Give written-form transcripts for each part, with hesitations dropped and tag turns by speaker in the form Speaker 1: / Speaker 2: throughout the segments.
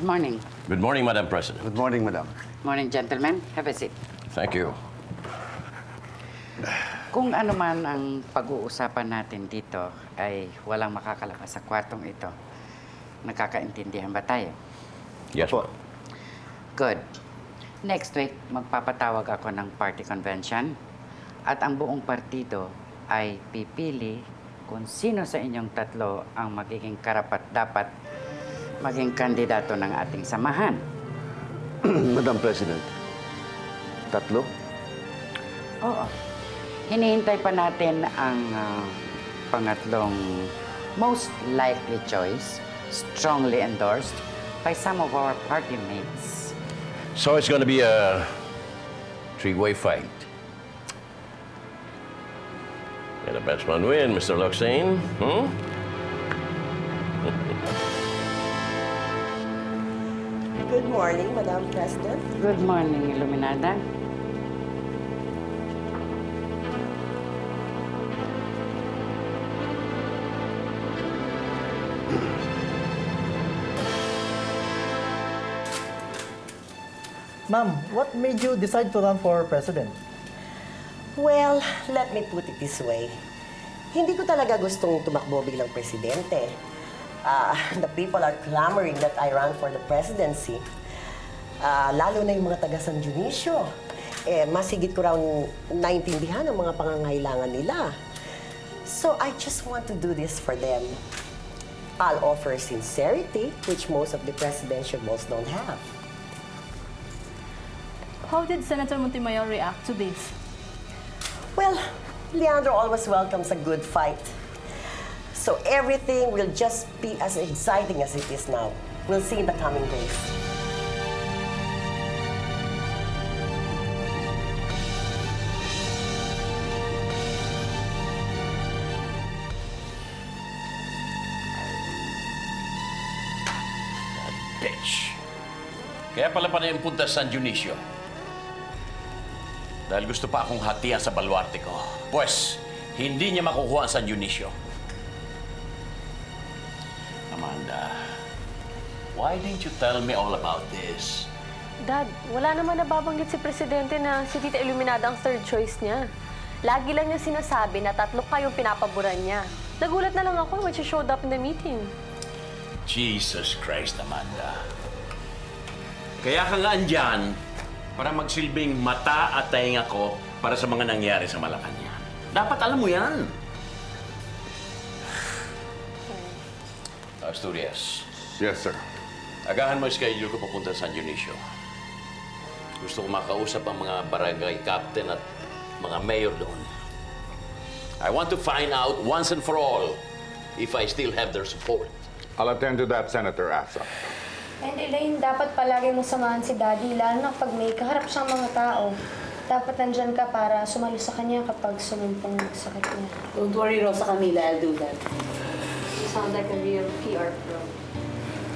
Speaker 1: morning.
Speaker 2: Good morning, Madam President.
Speaker 3: Good morning, Madam.
Speaker 1: Morning, gentlemen. Have a seat.
Speaker 2: Thank you.
Speaker 1: Kung ano man ang pag-uusapan natin dito ay walang makakalabas sa kwartong ito, nakakaintindihan ba tayo?
Speaker 2: Yes, po.
Speaker 1: Good. Next week, magpapatawag ako ng party convention at ang buong partido ay pipili kung sino sa inyong tatlo ang magiging karapat-dapat maging kandidato ng ating samahan.
Speaker 3: Madam President, tatlo?
Speaker 1: Oo. Hinihintay pa natin ang pangatlong most likely choice, strongly endorsed by some of our party mates.
Speaker 2: So it's going to be a three-way fight. May the best man win, Mr. Loxane.
Speaker 4: Good morning, Madam President.
Speaker 1: Good morning, Iluminada.
Speaker 5: Ma'am, what made you decide to run for president?
Speaker 4: Well, let me put it this way. Hindi ko talaga gustong tumakbo bilang presidente. The people are clamoring that I run for the presidency. Lalo na yung mga taga San Dionisio. Mas higit ko raw naintindihan ang mga pangangailangan nila. So I just want to do this for them. I'll offer sincerity, which most of the presidential roles don't have.
Speaker 6: How did Senator Montemayor react to this?
Speaker 4: Well, Leandro always welcomes a good fight. So everything will just be as exciting as it is now. We'll see in the coming days.
Speaker 2: Bitch. Kaya pala pa na yung punta sa San Dionisio. Dahil gusto pa akong hatian sa baluarte ko. Pues, hindi niya makukuha ang San Dionisio. Amanda, why didn't you tell me all about this?
Speaker 7: Dad, wala naman nababanggit si Presidente na si Tita Iluminada ang third choice niya. Lagi lang niya sinasabi na tatlo kayong pinapaboran niya. Nagulat na lang ako when she showed up in the meeting.
Speaker 2: Jesus Christ, Amanda. Kaya ka nga andyan para magsilbing mata at tainga ko para sa mga nangyari sa Malacanang. Dapat alam mo yan. Asturias.
Speaker 3: Yes, sir.
Speaker 2: Agahan mo yung schedule ko papunta sa San Dionisio. Gusto ko makausap ang mga barangay captain at mga mayor doon. I want to find out once and for all if I still have their support.
Speaker 8: I'll attend to that, Senator Asa.
Speaker 9: And Elaine, dapat palagi mong samahan si Daddy, lalo na pag may kaharap siyang mga tao. Dapat nandyan ka para sumalo sa kanya kapag sumumpong sakit niya.
Speaker 10: Don't worry, Rosa Camila, I'll do that.
Speaker 9: You sound like a real PR pro.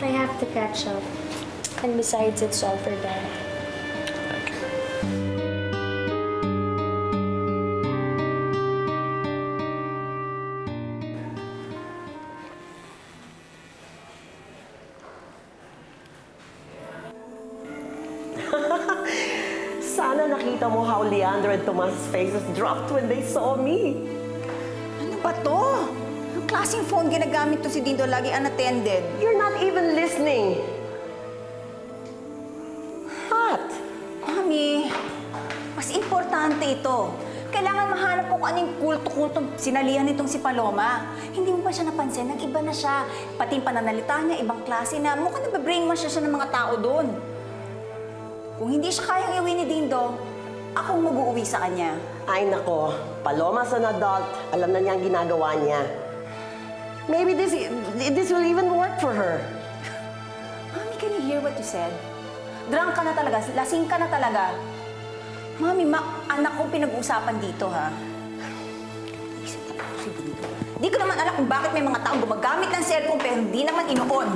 Speaker 9: I have to catch up. And besides, it's all for Dad.
Speaker 2: Thank you.
Speaker 4: Sana nakita mo how Leandro and Tomas's faces dropped when they saw me.
Speaker 11: Ano ba to? Anong klaseng phone ginagamit to si Dindo lagi unattended?
Speaker 4: You're not even listening. What?
Speaker 11: Mami, mas importante ito. Kailangan mahanap ko kung anong kulto-kultong sinalihan nitong si Paloma. Hindi mo ba siya napansin? Nag-iba na siya. Pati yung pananalita niya, ibang klase na. Mukhang nababrainwash siya ng mga tao doon. Kung hindi siya kayang iuwi ni Dindo, akong mag-uuwi sa kanya.
Speaker 4: Ay nako, Paloma's an adult. Alam na niya ang ginagawa niya. Maybe this will even work for her.
Speaker 11: Mami, can you hear what you said? Drunk ka na talaga, lasing ka na talaga. Mami, anak kong pinag-uusapan dito, ha? Di ko naman alam kung bakit may mga taong gumagamit ng cellphone pero hindi naman ino-on.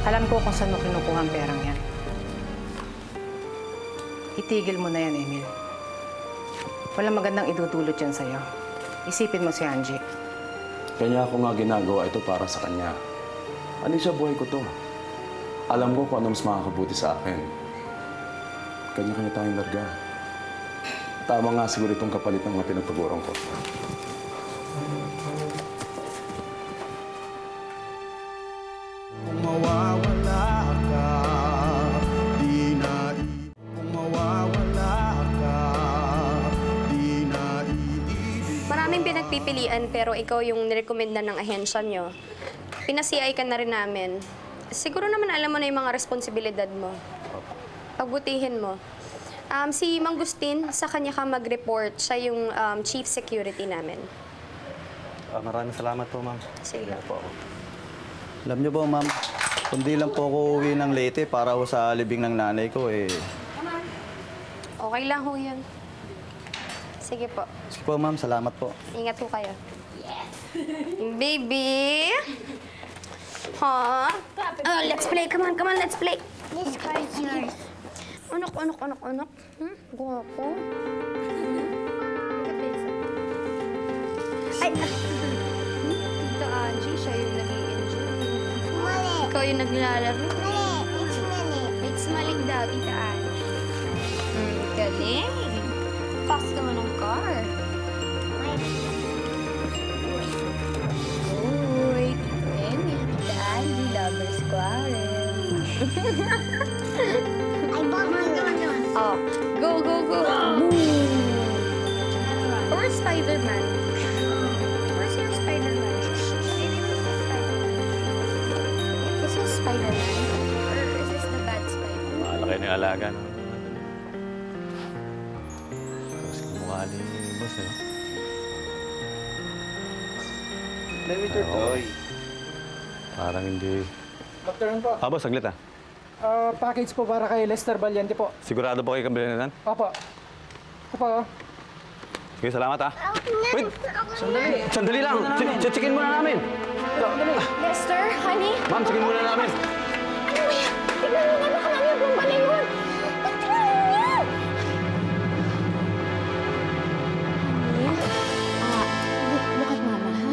Speaker 12: Alam ko kung saan mo kinukuha ang perang yan. Itigil mo na yan, Emil. Walang magandang idudulot yan sa'yo. Isipin mo si Angie.
Speaker 13: Kanya ako nga ginagawa ito para sa kanya. Ano sa buhay ko to? Alam ko kung ano mas makakabuti sa akin. Kanya-kanya tayong larga. Tama nga siguro itong kapalit ng mga pinagpaguran ko.
Speaker 14: Kung mawawala ka, di na kung mawawala ka, di na
Speaker 9: Maraming pinagpipilian pero ikaw yung nirekomenda ng ahensya nyo. Pina-CI ka na rin namin. Siguro naman alam mo na yung mga responsibilidad mo. Pagbutihin mo. Si Mang Gustin, sa kanya ka mag-report. Siya yung chief security namin.
Speaker 15: Maraming salamat po, ma'am.
Speaker 9: Sige.
Speaker 15: Po. Alam niyo po, ma'am, kundi lang po ako uwi ng Leyte para ho sa libing ng nanay ko, eh.
Speaker 9: Okay lang ho yan. Sige po.
Speaker 15: Sige po, ma'am. Salamat po.
Speaker 9: Ingat po kayo. Yes! Baby! Huh? Oh, let's play. Come on, let's play.
Speaker 16: This car is yours.
Speaker 9: Anak. Guwapo. Ay! Tita Angie, siya yung nag-i-enjoy.
Speaker 16: Mali.
Speaker 9: Ikaw yung naglalaro.
Speaker 16: Mali. It's mali.
Speaker 9: It's mali daw, Tita Angie. Galing. Fast naman ang car. Uy, Tito Emil, Tita Angie, lovers quarrel.
Speaker 16: I bought one.
Speaker 9: Oh, go. Where's Spider-Man? Where's your Spider-Man? Maybe this is Spider-Man. This is Spider-Man? Or is this the bad Spider-Man?
Speaker 17: Malaki na yung alaga, no? Mas mukha ni boss, eh.
Speaker 15: Play with your toy.
Speaker 17: Parang hindi...
Speaker 5: Magturn po.
Speaker 17: Boss, saglit ah.
Speaker 5: Package po para kay Lester Valiente po.
Speaker 17: Sigurado po kayo kabili na yan?
Speaker 5: Opo. Opo.
Speaker 17: Sige, salamat ah.
Speaker 16: Wait!
Speaker 17: Sandali lang! Checkin muna namin!
Speaker 9: Lester, honey?
Speaker 17: Ma'am, checkin muna namin!
Speaker 16: Ano ba yan? Tignan mo nga baka namin yung bomba na yun. Tignan mo yan!
Speaker 18: Look at Mama, ha?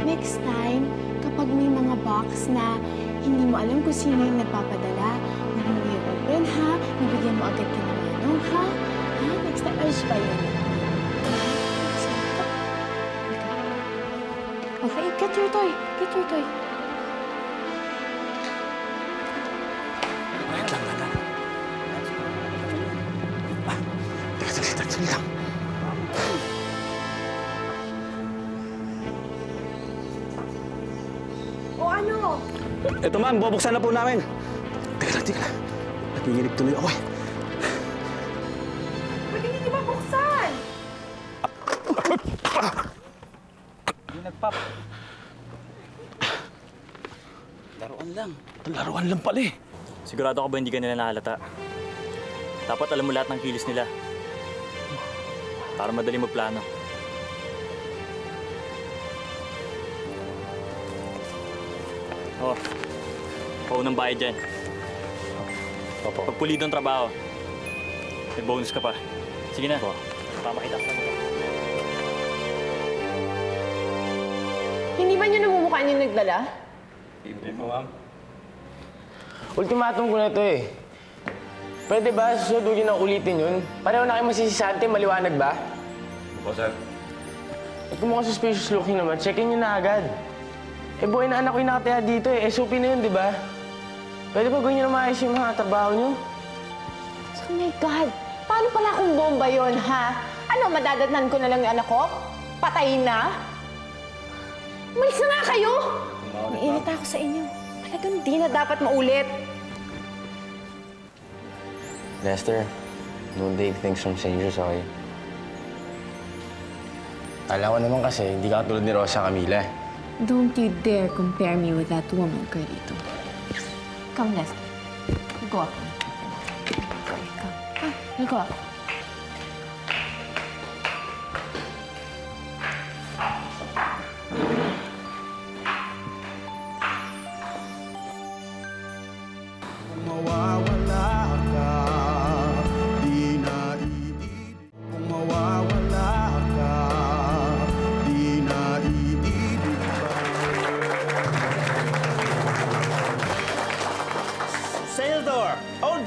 Speaker 18: Next time, kapag may mga box na hindi mo alam kung sino yung nagpapadala, huwag mo yung open, ha? Nabigyan mo agad ka ng manong, ha? Ha? Next time, ayos pa yun. Okay, get your toy. Get your toy.
Speaker 17: Wait lang. Saglit lang.
Speaker 11: O ano?
Speaker 17: Ito ma'am, bubuksan na po namin. Teka lang. Naginginig tuloy ako eh.
Speaker 11: Pwede hindi ba buksan?
Speaker 15: Hindi nagpap.
Speaker 17: Laruan lang pala eh.
Speaker 19: Sigurado ka ba hindi ka nila nahalata? Dapat alam mo lahat ng kilos nila. Para madali magplano. Oh, paunang bayad dyan. Pag pulido ang trabaho, may bonus ka pa. Sige na, pamakita ka.
Speaker 10: Hindi ba niyo namumukhaan yung nagdala?
Speaker 17: Hindi po, ma'am.
Speaker 20: Ultimatum ko na to eh. Pwede ba susunod huwag yun ang ulitin yun? Pareho na kayo masisisante, maliwanag ba?
Speaker 17: Opo, sir.
Speaker 20: At kung mukhang suspicious looking naman, checkin nyo na agad. Eh, buhay na anak ko yung nakataya dito eh. SOP na yun, di ba? Pwede ba gawin nyo na maayos yung mga trabaho nyo?
Speaker 10: Oh my God! Paano pala kung bomba yon, ha? Ano, madadatnan ko na lang yung anak ko? Patay na? Umalis na nga kayo! Naiinit ako sa inyo. Talagang di na dapat maulit.
Speaker 20: Lester, don't take things from strangers, okay? Kala ko naman kasi, hindi ka katulad ni Rosa Camila.
Speaker 18: Don't you dare compare me with that woman, Carlito. Come, Lester. Go up. Come. Go up.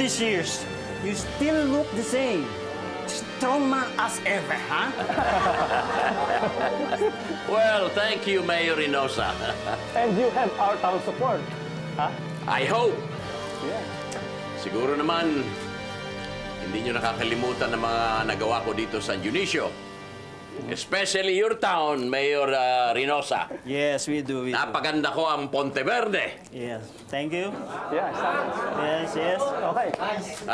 Speaker 21: these years, you still look the same. Strong man as ever, huh?
Speaker 2: Well, thank you, Mayor Reynosa.
Speaker 21: And you have our town support, huh?
Speaker 2: I hope.
Speaker 21: Yeah.
Speaker 2: Siguro naman, hindi nyo nakakalimutan ng mga nagawa ko dito sa San Dionisio. Especially your town, Mayor Reynosa.
Speaker 21: Yes, we do.
Speaker 2: Napaganda ko ang Ponte Verde.
Speaker 21: Yes. Thank you. Yes, yes. Okay.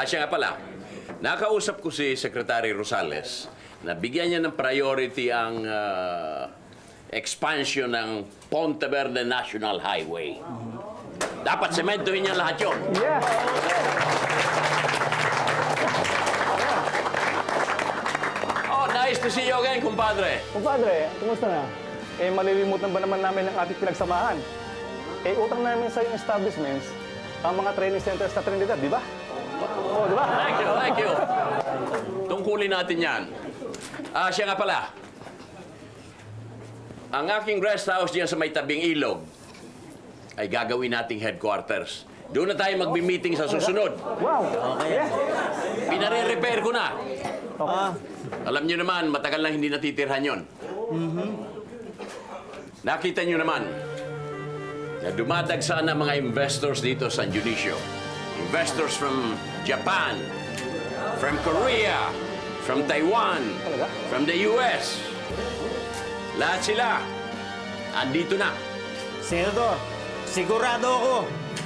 Speaker 2: Siya nga pala, nakausap ko si Secretary Rosales na bigyan niya ng priority ang expansion ng Ponte Verde National Highway. Dapat sementohin niya lahat yun.
Speaker 21: Yeah.
Speaker 2: Oh, nice to see you again, kumpadre.
Speaker 21: Kumpadre, kumusta na? Malilimutan ba naman namin ang ating pinagsamahan? Utang namin sa yung establishments ang mga training centers sa Trinidad, di ba? Oo, di ba?
Speaker 2: Thank you. Tungkulin natin yan. Siya nga pala. Ang aking rest house diyan sa may tabing ilog ay gagawin nating headquarters. Doon na tayo magbi-meeting sa susunod.
Speaker 21: Wow!
Speaker 2: Okay. Pinare-repair ko na. Alam niyo naman, matagal na hindi natitirhan yon. Nakita niyo naman na dumadagsaan ang mga investors dito sa San Dionisio. Investors from Japan, from Korea, from Taiwan, from the US. Lahat sila, andito na.
Speaker 21: Senador, sigurado ako,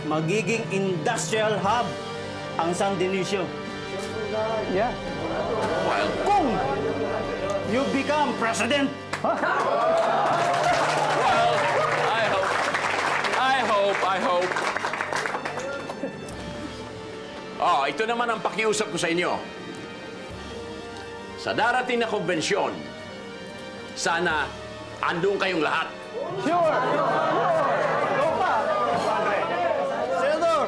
Speaker 21: magiging industrial hub ang San Dionisio. Yeah.
Speaker 2: Well,
Speaker 21: kung you become president.
Speaker 2: Well, I hope. Ito naman ang pakiusap ko sa inyo. Sa darating na konbensyon, sana andun kayong lahat.
Speaker 21: Sure! Senador,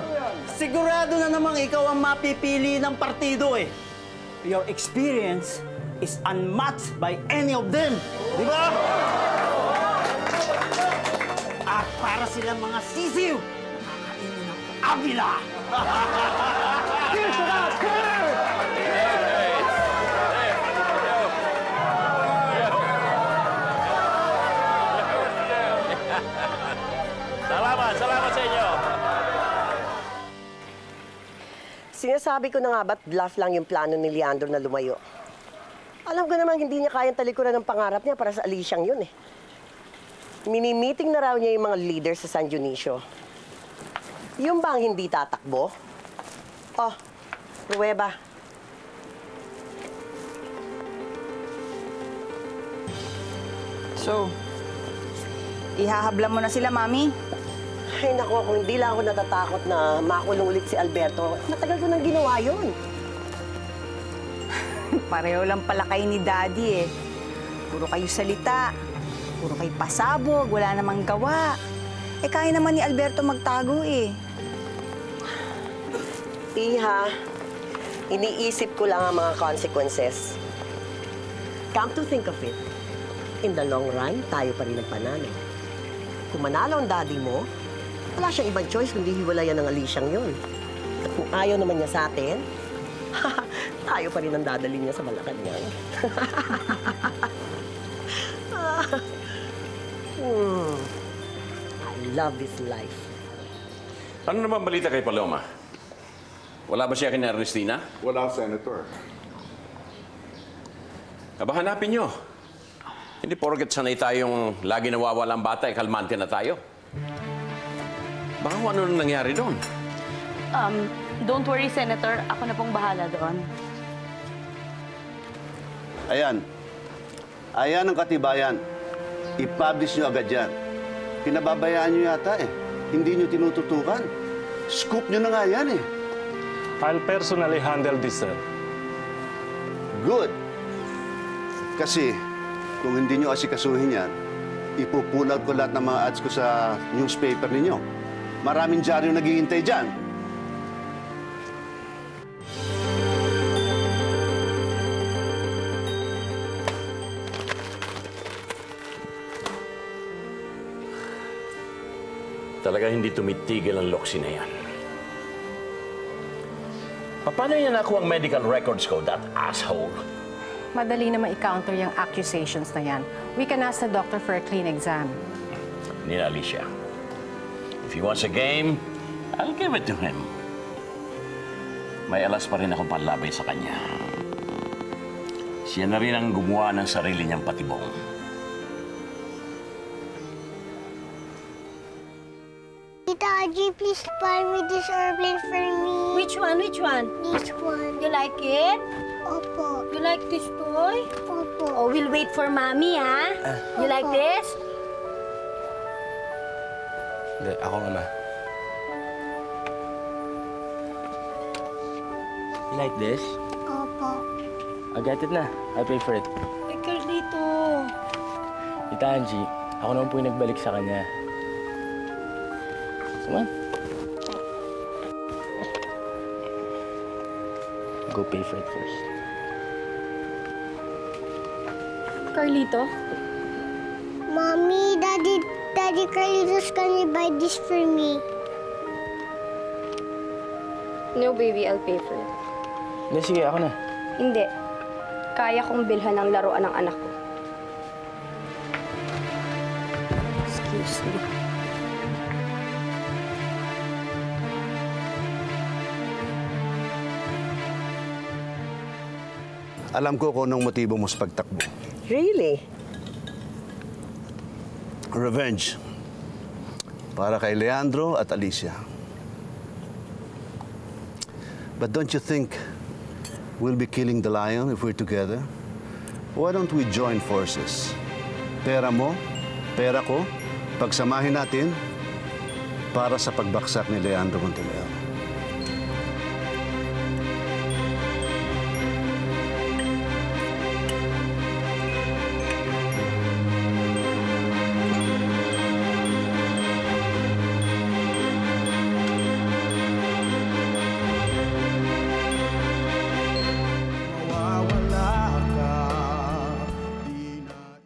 Speaker 21: sigurado na namang ikaw ang mapipili ng partido eh. Your experience is unmatched by any of them. Di ba? At para silang mga sisiw, nakakainin ng abila. Cheers to that!
Speaker 2: Salamat sa inyo.
Speaker 4: Sinasabi ko na nga ba't bluff lang yung plano ni Leandro na lumayo. Alam ko naman hindi niya kayang talikuran ng pangarap niya para sa Aliciang yun eh. Mini-meeting na raw niya yung mga leaders sa San Dionisio. Yung bang hindi tatakbo? Oh, pruweba.
Speaker 11: So, ihahabla mo na sila, Mami?
Speaker 4: Ay, naku, kung hindi lang ako natatakot na makulong ulit si Alberto, matagal ko nang ginawa yun.
Speaker 11: Pareho lang pala kayo ni Daddy eh. Puro kayo salita, puro kayo pasabog, wala namang gawa. Kaya naman ni Alberto magtago eh.
Speaker 4: Iha, iniisip ko lang ang mga consequences. Come to think of it, in the long run, tayo pa rin ang panalo. Kung manalo ang daddy mo, wala siyang ibang choice kundi hiwalayan ng Aliciang yun. At kung ayaw naman niya sa atin, tayo pa rin ang dadalhin niya sa Malacanang. I love this life.
Speaker 2: Ano naman balita kay Paloma? Wala ba siya kina Ernestina?
Speaker 8: Wala, Senator.
Speaker 2: Aba, hanapin niyo. Hindi porket sanay tayong lagi nawawalang bata, kalmante na tayo. Baka kung ano nang nangyari doon.
Speaker 7: Don't worry, Senator. Ako na pong bahala doon.
Speaker 3: Ayan. Ayan ang katibayan. I-publish nyo agad yan. Pinababayaan nyo yata eh. Hindi nyo tinututukan. Scoop nyo na nga yan eh.
Speaker 21: I'll personally handle this, sir.
Speaker 3: Good. Kasi, kung hindi nyo asikasuhin yan, ipupulag ko lahat ng mga ads ko sa newspaper ninyo. Maraming dyaryo naghihintay dyan.
Speaker 2: Talaga hindi tumitigil ang loksi na yan. Paano niya nakuha ang medical records ko, that asshole?
Speaker 12: Madali naman i-counter yung accusations na yan. We can ask the doctor for a clean exam.
Speaker 2: Hindi na, Alicia. If he wants a game, I'll give it to him. May alas pa rin akong panlabay sa kanya. Siya na rin ang gumawa ng sarili niyang patibong.
Speaker 16: Tita Aji, please buy me this airplane for me.
Speaker 1: Which one? Which one?
Speaker 16: This one.
Speaker 1: You like it?
Speaker 16: Opo.
Speaker 1: You like this toy?
Speaker 16: Opo.
Speaker 1: Oh, we'll wait for Mommy, ha? You like this?
Speaker 20: Hindi, ako nga. You like this?
Speaker 16: Opo.
Speaker 20: I get it na. I pay for it.
Speaker 1: Ikaw dito.
Speaker 20: Tita Angie, ako naman po yung nagbalik sa kanya. Come on. Go pay for it first.
Speaker 9: Carlito?
Speaker 16: Mommy, Daddy Carlitos, can you buy this for me?
Speaker 9: No, baby. I'll pay for it.
Speaker 20: Hindi, sige. Ako na.
Speaker 9: Hindi. Kaya kong bilhan ng laruan ng anak ko. Excuse me.
Speaker 3: Alam ko kung anong motibo mo sa pagtakbo.
Speaker 4: Really?
Speaker 3: Revenge. Para kay Leandro at Alicia. But don't you think we'll be killing the lion if we're together? Why don't we join forces? Pera mo, pera ko, pagsamahin natin para sa pagbaksak ni Leandro Montaleo.